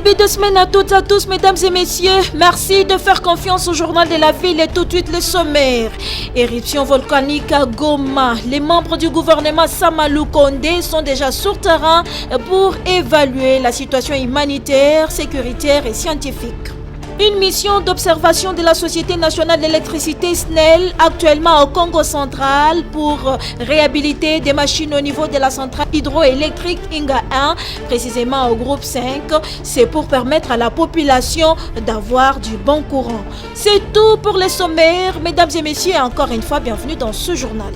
début de semaine à toutes et à tous, mesdames et messieurs. Merci de faire confiance au journal de la ville et tout de suite le sommaire. Éruption volcanique à Goma. Les membres du gouvernement Samalou Kondé sont déjà sur terrain pour évaluer la situation humanitaire, sécuritaire et scientifique. Une mission d'observation de la Société nationale d'électricité SNEL actuellement au Congo central pour réhabiliter des machines au niveau de la centrale hydroélectrique Inga 1, précisément au groupe 5. C'est pour permettre à la population d'avoir du bon courant. C'est tout pour les sommaires. Mesdames et messieurs, encore une fois, bienvenue dans ce journal.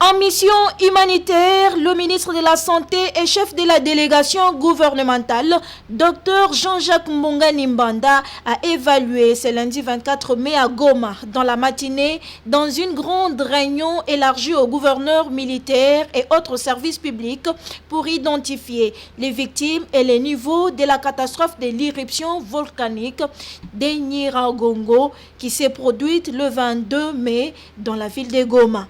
En mission humanitaire, le ministre de la Santé et chef de la délégation gouvernementale, Dr Jean-Jacques Mbonga Nimbanda, a évalué ce lundi 24 mai à Goma, dans la matinée, dans une grande réunion élargie aux gouverneurs militaires et autres services publics pour identifier les victimes et les niveaux de la catastrophe de l'éruption volcanique de Nyiragongo qui s'est produite le 22 mai dans la ville de Goma.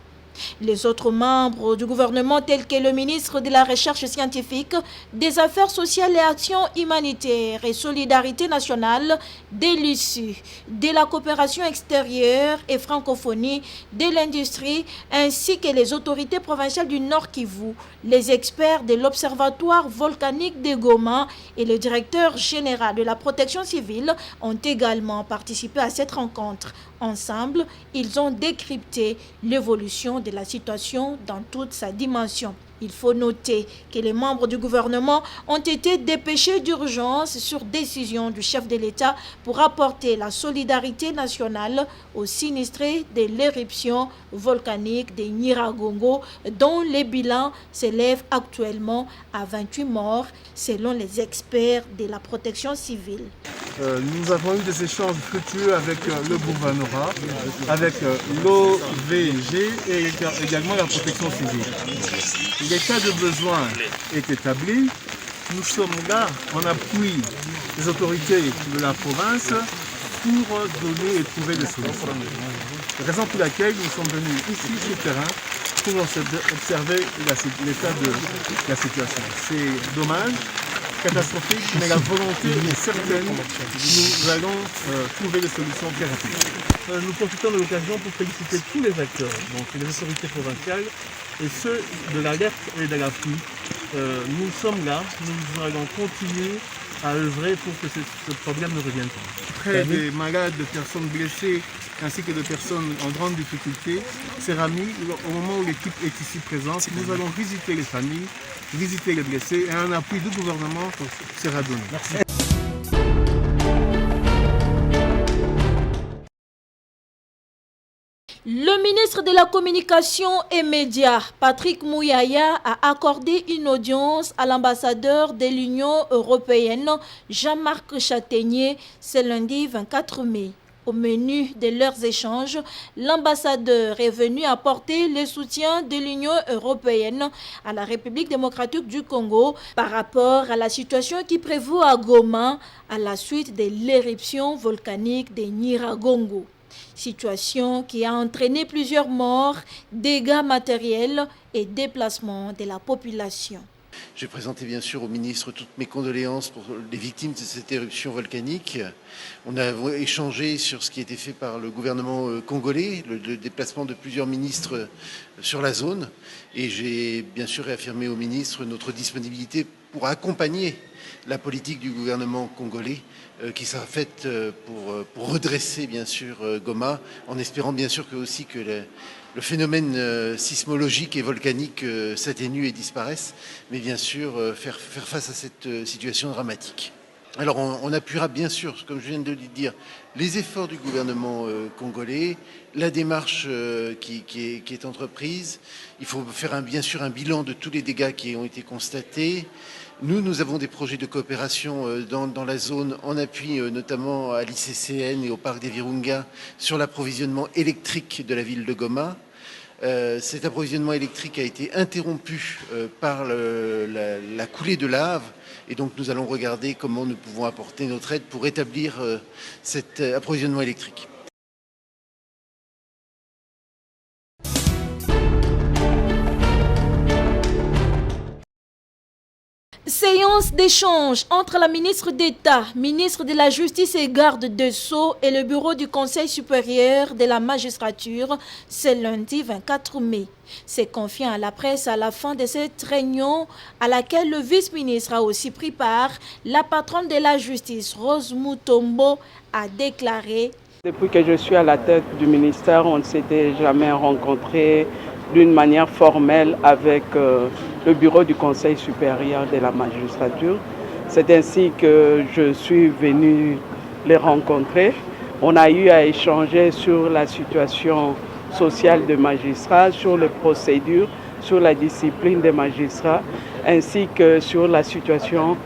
Les autres membres du gouvernement tels que le ministre de la Recherche scientifique, des Affaires sociales et actions humanitaires et solidarité nationale, de l'ISU, de la coopération extérieure et francophonie, de l'industrie, ainsi que les autorités provinciales du Nord Kivu, les experts de l'Observatoire volcanique de Goma et le directeur général de la protection civile ont également participé à cette rencontre. Ensemble, ils ont décrypté l'évolution de la situation dans toute sa dimension. Il faut noter que les membres du gouvernement ont été dépêchés d'urgence sur décision du chef de l'État pour apporter la solidarité nationale aux sinistrés de l'éruption volcanique de Nyiragongo, dont les bilans s'élèvent actuellement à 28 morts, selon les experts de la protection civile. Nous avons eu des échanges fructueux avec le gouvernement, avec l'OVG et également la protection civile. L'état de besoin est établi. Nous sommes là en appui des autorités de la province pour donner et trouver des solutions. Raison pour laquelle nous sommes venus ici sur le terrain pour observer l'état de la situation. C'est dommage, catastrophique, mais la volonté est certaine. Nous allons trouver des solutions très rapidement. Nous profitons de l'occasion pour féliciter tous les acteurs, donc les autorités provinciales et ceux de l'alerte et de l'appui. Nous sommes là, nous allons continuer à œuvrer pour que ce problème ne revienne pas. Près des malades, de personnes blessées ainsi que de personnes en grande difficulté, c'est Rami, au moment où l'équipe est ici présente, nous allons visiter les familles, visiter les blessés et un appui du gouvernement sera donné. Merci. Le ministre de la Communication et Médias, Patrick Mouyaya, a accordé une audience à l'ambassadeur de l'Union européenne, Jean-Marc Châtaignier, ce lundi 24 mai. Au menu de leurs échanges, l'ambassadeur est venu apporter le soutien de l'Union européenne à la République démocratique du Congo par rapport à la situation qui prévaut à Goma à la suite de l'éruption volcanique de Nyiragongo. Situation qui a entraîné plusieurs morts, dégâts matériels et déplacements de la population. J'ai présenté bien sûr au ministre toutes mes condoléances pour les victimes de cette éruption volcanique. On a échangé sur ce qui a été fait par le gouvernement congolais, le déplacement de plusieurs ministres sur la zone. Et j'ai bien sûr réaffirmé au ministre notre disponibilité pour accompagner la politique du gouvernement congolais qui sera faite pour redresser bien sûr Goma, en espérant bien sûr que le phénomène sismologique et volcanique s'atténue et disparaisse, mais bien sûr faire face à cette situation dramatique. Alors on appuiera bien sûr, comme je viens de le dire, les efforts du gouvernement congolais, la démarche qui est entreprise. Il faut faire bien sûr un bilan de tous les dégâts qui ont été constatés. Nous avons des projets de coopération dans la zone en appui notamment à l'ICCN et au parc des Virunga sur l'approvisionnement électrique de la ville de Goma. Cet approvisionnement électrique a été interrompu par la coulée de lave et donc nous allons regarder comment nous pouvons apporter notre aide pour rétablir cet approvisionnement électrique. Séance d'échange entre la ministre d'État, ministre de la Justice et garde des Sceaux et le bureau du Conseil supérieur de la magistrature ce lundi 24 mai. C'est confiant à la presse à la fin de cette réunion à laquelle le vice-ministre a aussi pris part. La patronne de la justice, Rose Mutombo, a déclaré: Depuis que je suis à la tête du ministère, on ne s'était jamais rencontré d'une manière formelle avec le bureau du Conseil supérieur de la magistrature. C'est ainsi que je suis venu les rencontrer. On a eu à échanger sur la situation sociale des magistrats, sur les procédures, sur la discipline des magistrats, ainsi que sur la situation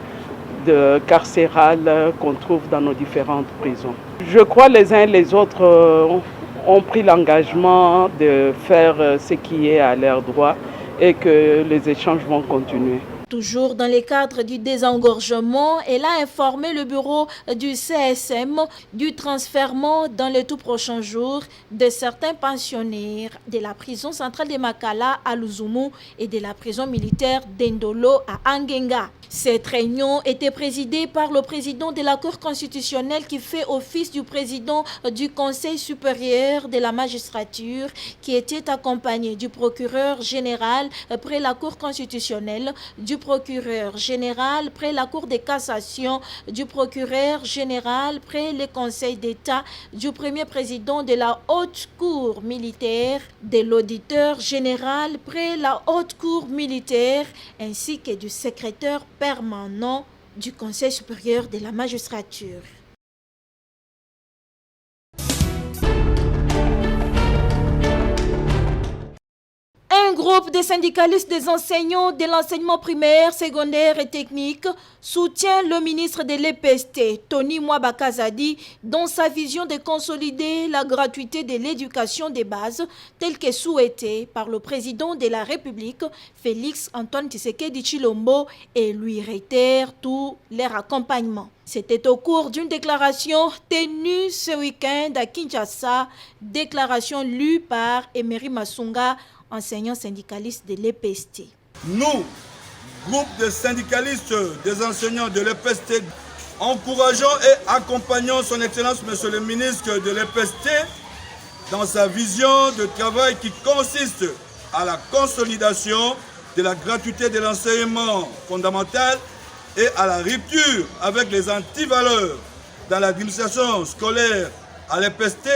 carcérale qu'on trouve dans nos différentes prisons. Je crois les uns et les autres ont pris l'engagement de faire ce qui est à leur droit et que les échanges vont continuer. Toujours dans le cadre du désengorgement, elle a informé le bureau du CSM du transfèrement dans les tout prochains jours de certains pensionnaires de la prison centrale de Makala à Luzumu et de la prison militaire d'Endolo à Angenga. Cette réunion était présidée par le président de la Cour constitutionnelle qui fait office du président du Conseil supérieur de la magistrature, qui était accompagné du procureur général près la Cour constitutionnelle, du procureur général près la Cour de cassation, du procureur général près le Conseil d'État, du premier président de la Haute Cour militaire, de l'auditeur général près la Haute Cour militaire, ainsi que du secrétaire permanent du Conseil supérieur de la magistrature. Un groupe de syndicalistes des enseignants de l'enseignement primaire, secondaire et technique soutient le ministre de l'EPST, Tony Mwabakazadi, dans sa vision de consolider la gratuité de l'éducation des bases, telle que souhaitée par le président de la République, Félix Antoine Tshisekedi Tshilombo, et lui réitère tout leur accompagnement. C'était au cours d'une déclaration tenue ce week-end à Kinshasa, déclaration lue par Emery Masunga, enseignant syndicaliste de l'EPST. Nous, groupe de syndicalistes des enseignants de l'EPST, encourageons et accompagnons son Excellence Monsieur le ministre de l'EPST dans sa vision de travail qui consiste à la consolidation de la gratuité de l'enseignement fondamental et à la rupture avec les antivaleurs dans l'administration scolaire à l'EPST,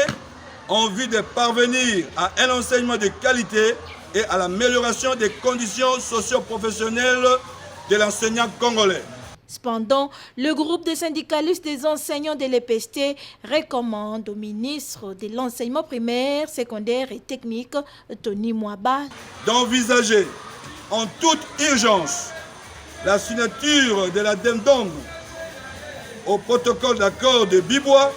en vue de parvenir à un enseignement de qualité et à l'amélioration des conditions socio-professionnelles de l'enseignant congolais. Cependant, le groupe des syndicalistes des enseignants de l'EPST recommande au ministre de l'enseignement primaire, secondaire et technique, Tony Mwaba, d'envisager en toute urgence la signature de l'addendum au protocole d'accord de Bibois,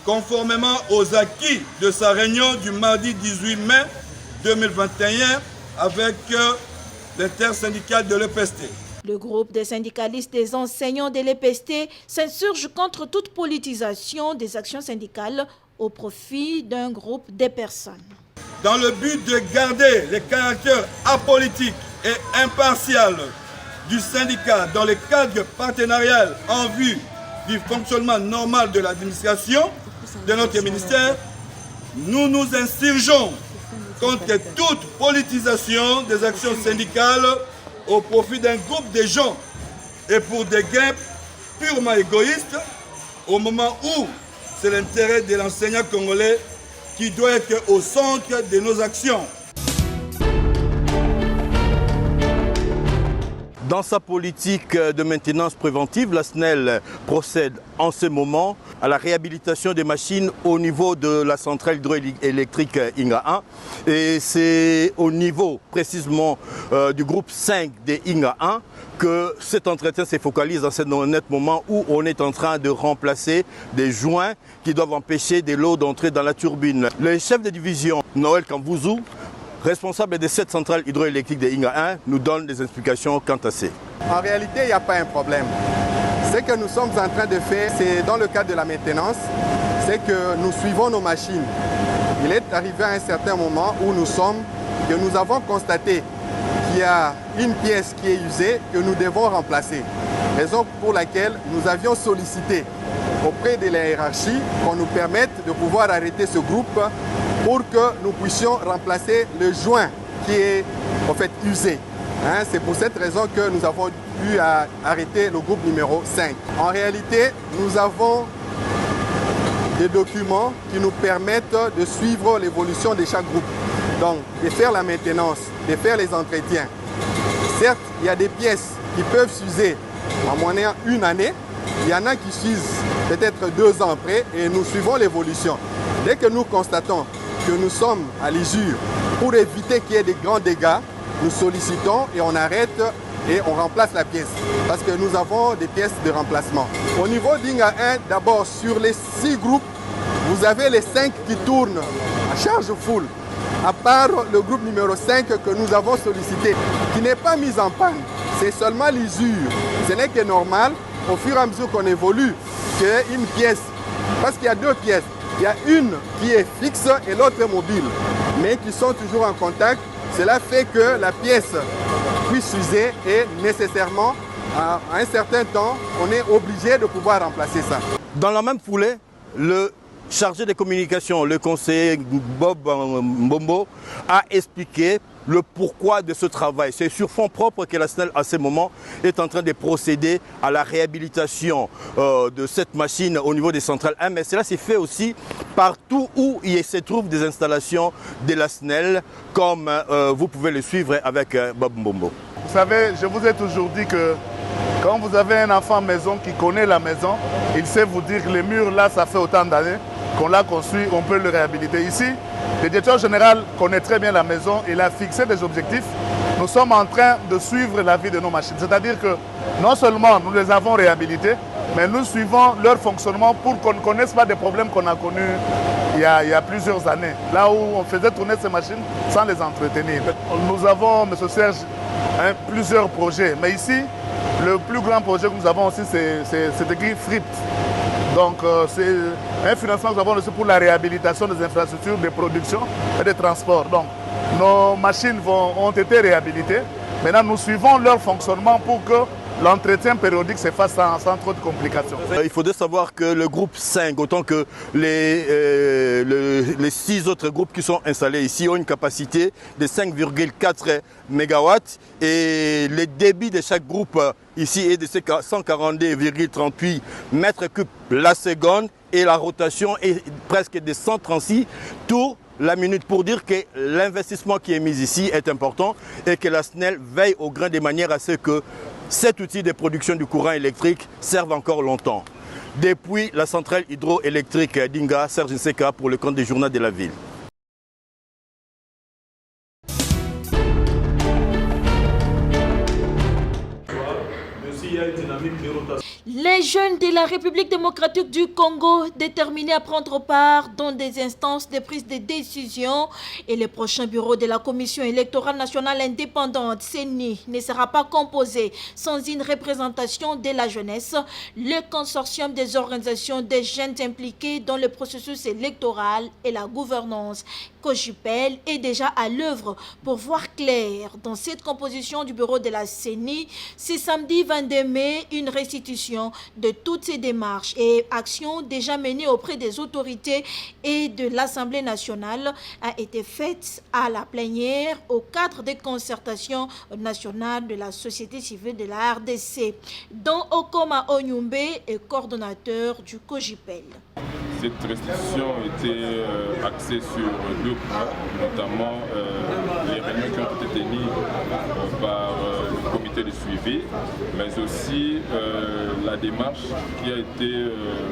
conformément aux acquis de sa réunion du mardi 18 mai 2021 avec l'intersyndicale de l'EPST. Le groupe des syndicalistes des enseignants de l'EPST s'insurge contre toute politisation des actions syndicales au profit d'un groupe de personnes. Dans le but de garder le caractère apolitique et impartial du syndicat dans le cadre partenarial en vue du fonctionnement normal de l'administration de notre ministère, nous nous insurgeons contre toute politisation des actions syndicales au profit d'un groupe de gens et pour des gains purement égoïstes, au moment où c'est l'intérêt de l'enseignant congolais qui doit être au centre de nos actions. Dans sa politique de maintenance préventive, la SNEL procède en ce moment à la réhabilitation des machines au niveau de la centrale hydroélectrique Inga 1. Et c'est au niveau précisément du groupe 5 des Inga 1 que cet entretien se focalise dans ce net moment où on est en train de remplacer des joints qui doivent empêcher de l'eau d'entrer dans la turbine. Le chef de division, Noël Kambouzou, responsable de cette centrale hydroélectrique de Inga 1, nous donne des explications quant à ça. En réalité, il n'y a pas un problème. Ce que nous sommes en train de faire, c'est dans le cadre de la maintenance, c'est que nous suivons nos machines. Il est arrivé à un certain moment où nous avons constaté qu'il il y a une pièce qui est usée que nous devons remplacer. Raison pour laquelle nous avions sollicité auprès de la hiérarchie qu'on nous permette de pouvoir arrêter ce groupe pour que nous puissions remplacer le joint qui est en fait usé. C'est pour cette raison que nous avons dû arrêter le groupe numéro 5. En réalité, nous avons des documents qui nous permettent de suivre l'évolution de chaque groupe. Donc, de faire la maintenance, de faire les entretiens. Certes, il y a des pièces qui peuvent s'user en moyenne une année. Il y en a qui s'usent peut-être 2 ans après et nous suivons l'évolution. Dès que nous constatons que nous sommes à l'usure, pour éviter qu'il y ait des grands dégâts, nous sollicitons et on arrête et on remplace la pièce. Parce que nous avons des pièces de remplacement. Au niveau d'Inga 1, d'abord sur les 6 groupes, vous avez les 5 qui tournent à charge full. À part le groupe numéro 5 que nous avons sollicité, qui n'est pas mis en panne. C'est seulement l'usure. Ce n'est que normal, au fur et à mesure qu'on évolue, qu'une pièce, parce qu'il y a 2 pièces, il y a une qui est fixe et l'autre est mobile, mais qui sont toujours en contact. Cela fait que la pièce puisse s'user et nécessairement, à un certain temps, on est obligé de pouvoir remplacer ça. Dans la même foulée, le chargé des communications, le conseiller Bob Mbombo, a expliqué le pourquoi de ce travail. C'est sur fonds propres que la SNEL, à ce moment, est en train de procéder à la réhabilitation de cette machine au niveau des centrales 1. Mais cela s'est fait aussi partout où il se trouve des installations de la SNEL, comme vous pouvez le suivre avec Bob Mbombo. Vous savez, je vous ai toujours dit que quand vous avez un enfant maison qui connaît la maison, il sait vous dire que les murs là, ça fait autant d'années qu'on l'a construit, on peut le réhabiliter. Ici, le directeur général connaît très bien la maison, il a fixé des objectifs. Nous sommes en train de suivre la vie de nos machines. C'est-à-dire que non seulement nous les avons réhabilitées, mais nous suivons leur fonctionnement pour qu'on ne connaisse pas des problèmes qu'on a connus il y a plusieurs années. Là où on faisait tourner ces machines sans les entretenir. Nous avons, M. Serge, plusieurs projets. Mais ici, le plus grand projet que nous avons aussi, c'est écrit FRIT. Donc c'est un financement que nous avons aussi pour la réhabilitation des infrastructures de production et de transport. Donc nos machines ont été réhabilitées. Maintenant, nous suivons leur fonctionnement pour que l'entretien périodique se fasse sans trop de complications. Il faudrait savoir que le groupe 5, autant que les 6 autres groupes qui sont installés ici, ont une capacité de 5,4 MW et le débit de chaque groupe ici est de 142,38 mètres cubes la seconde et la rotation est presque de 136 tours la minute, pour dire que l'investissement qui est mis ici est important et que la SNEL veille au grain de manière à ce que cet outil de production du courant électrique serve encore longtemps. Depuis la centrale hydroélectrique d'Inga, Serge Nseka pour le compte des journaux de la ville. Les jeunes de la République démocratique du Congo déterminés à prendre part dans des instances de prise de décision et le prochain bureau de la Commission électorale nationale indépendante, CENI, ne sera pas composé sans une représentation de la jeunesse. Le consortium des organisations des jeunes impliqués dans le processus électoral et la gouvernance COJUPEL est déjà à l'œuvre pour voir clair dans cette composition du bureau de la CENI. C'est samedi 22 mai, une restitution de toutes ces démarches et actions déjà menées auprès des autorités et de l'Assemblée nationale a été faite à la plénière au cadre des concertations nationales de la société civile de la RDC, dont Okoma Onyumbe est coordonnateur du COJUPEL. Cette restitution était axée sur 2 points, notamment les réunions qui ont été tenues par le comité de suivi, mais aussi la démarche qui a été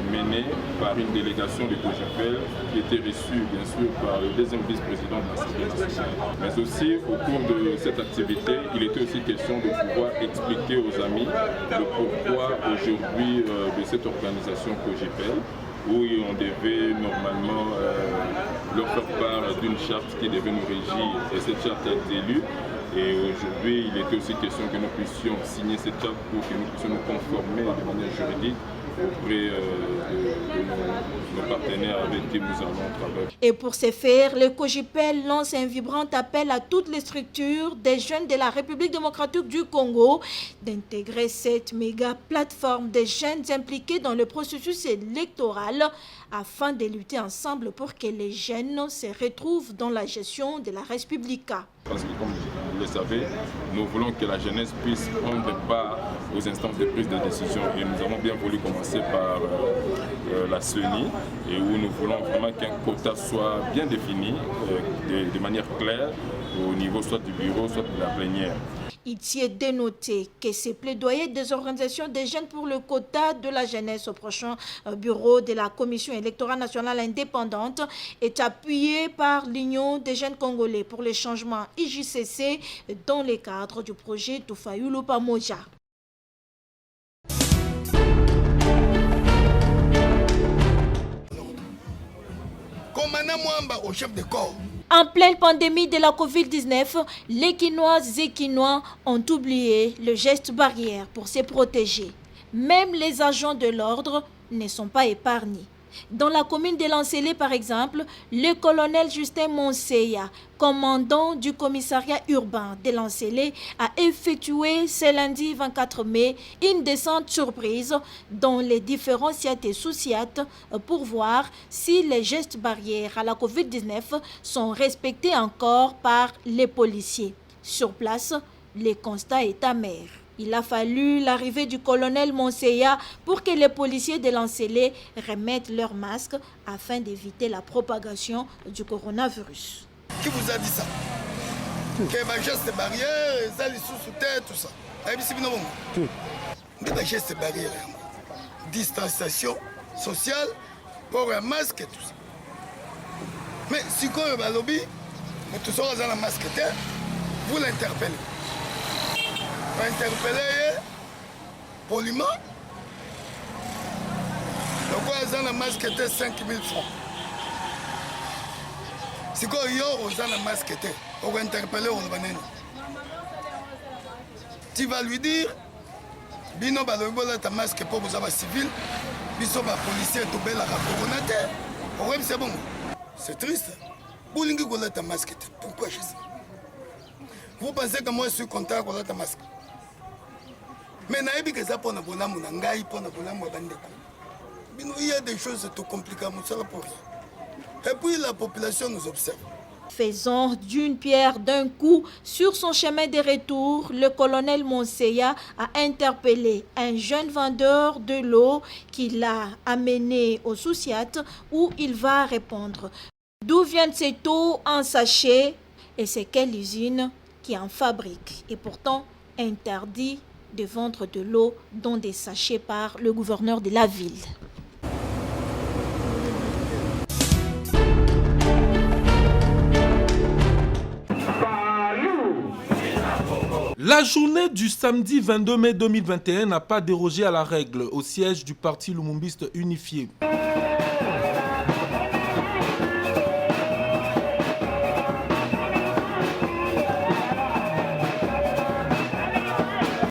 menée par une délégation du COJUPEL qui était reçue bien sûr par le deuxième vice-président de l'Assemblée nationale. Mais aussi au cours de cette activité, il était aussi question de pouvoir expliquer aux amis le pourquoi aujourd'hui de cette organisation COJUPEL, où on devait normalement leur faire part d'une charte qui devait nous régir, et cette charte a été élue. Et aujourd'hui, il était aussi question que nous puissions signer cette charte pour que nous puissions nous conformer de manière juridique auprès de nos partenaires avec qui nous allons travailler. Et pour ce faire, le COJIPEL lance un vibrant appel à toutes les structures des jeunes de la République démocratique du Congo d'intégrer cette méga plateforme des jeunes impliqués dans le processus électoral afin de lutter ensemble pour que les jeunes se retrouvent dans la gestion de la République. Parce que comme vous le savez, nous voulons que la jeunesse puisse prendre part aux instances de prise de décision et nous avons bien voulu commencer par la CENI et où nous voulons vraiment qu'un quota soit bien défini de manière claire au niveau soit du bureau, soit de la plénière. Il y est dénoté que ces plaidoyers des organisations des jeunes pour le quota de la jeunesse au prochain bureau de la Commission électorale nationale indépendante est appuyé par l'Union des jeunes congolais pour le changement IJCC dans le cadre du projet Tufayulu Pamoja. Commandant Mwamba au chef de corps. En pleine pandémie de la Covid-19, les Quinoises et Quinois ont oublié le geste barrière pour se protéger. Même les agents de l'ordre ne sont pas épargnés. Dans la commune de Lancelé, par exemple, le colonel Justin Monseya, commandant du commissariat urbain de Lancelé, a effectué ce lundi 24 mai une descente surprise dans les différents sites et sous-sites pour voir si les gestes barrières à la Covid-19 sont respectés encore par les policiers. Sur place, le constat est amer. Il a fallu l'arrivée du colonel Monseya pour que les policiers de Lancelé remettent leurs masques afin d'éviter la propagation du coronavirus. Qui vous a dit ça? Que ma geste barrière, ça les sous-terre, tout ça. Mais ma geste barrière, distanciation sociale, pour un masque et tout ça. Mais si quand il va lobby, tout ça dans la masque, vous l'interpellez. Interpeller poliment. Donc, on a un masque qui était 5 000 francs. Si on a un masque, on va interpeller au Libanais. Tu vas lui dire, Bino Balobola ta masque pour vous avoir civil, Biso va policier tout bel à coronateur. Ouais, c'est bon. C'est triste. Boulingi Gola ta masque. Pourquoi je sais? Vous pensez que moi je suis content avec ta masque? Mais il y a des choses tout compliquées pour rien. Et puis la population nous observe. Faisant d'une pierre d'un coup, sur son chemin de retour, le colonel Monseya a interpellé un jeune vendeur de l'eau qui l'a amené au Soussiat où il va répondre. D'où vient cette eau en sachet et c'est quelle usine qui en fabrique et pourtant interdit de vendre de l'eau dans des sachets par le gouverneur de la ville. La journée du samedi 22 mai 2021 n'a pas dérogé à la règle au siège du Parti Lumumbiste unifié.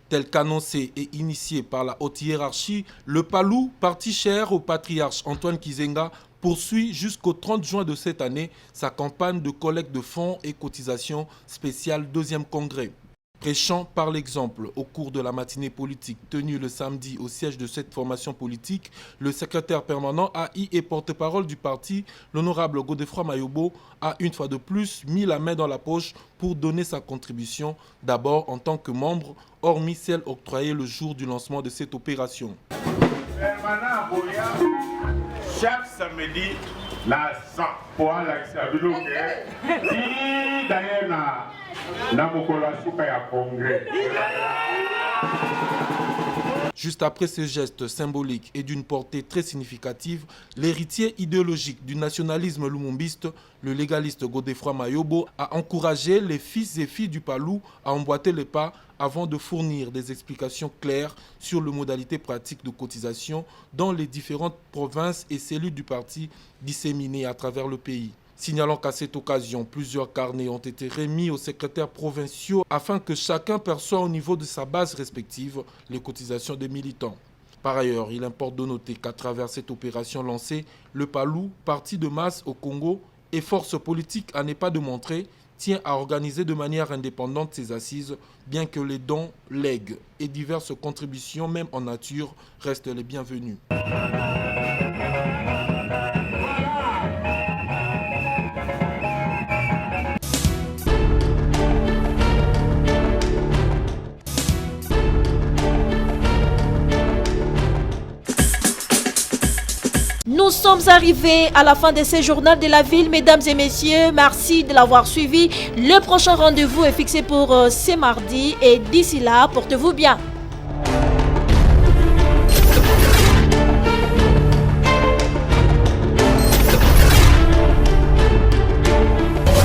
Tel qu'annoncé et initié par la haute hiérarchie, le PALU, parti cher au patriarche Antoine Kizenga, poursuit jusqu'au 30 juin de cette année sa campagne de collecte de fonds et cotisations spéciales 2e congrès. Prêchant par l'exemple au cours de la matinée politique tenue le samedi au siège de cette formation politique, le secrétaire permanent AI et porte-parole du parti, l'honorable Godefroid Mayobo, a une fois de plus mis la main dans la poche pour donner sa contribution, d'abord en tant que membre, hormis celle octroyée le jour du lancement de cette opération. Chaque samedi, la pour Juste après ce geste symbolique et d'une portée très significative, l'héritier idéologique du nationalisme lumumbiste, le légaliste Godefroid Mayobo, a encouragé les fils et filles du PALU à emboîter les pas avant de fournir des explications claires sur les modalités pratiques de cotisation dans les différentes provinces et cellules du parti disséminées à travers le pays. Signalant qu'à cette occasion, plusieurs carnets ont été remis aux secrétaires provinciaux afin que chacun perçoive au niveau de sa base respective les cotisations des militants. Par ailleurs, il importe de noter qu'à travers cette opération lancée, le PALU, parti de masse au Congo et force politique à ne pas démontrer, tient à organiser de manière indépendante ses assises, bien que les dons, legs et diverses contributions, même en nature, restent les bienvenus. Nous sommes arrivés à la fin de ce journal de la ville, mesdames et messieurs. Merci de l'avoir suivi. Le prochain rendez-vous est fixé pour ce mardi et d'ici là, portez-vous bien.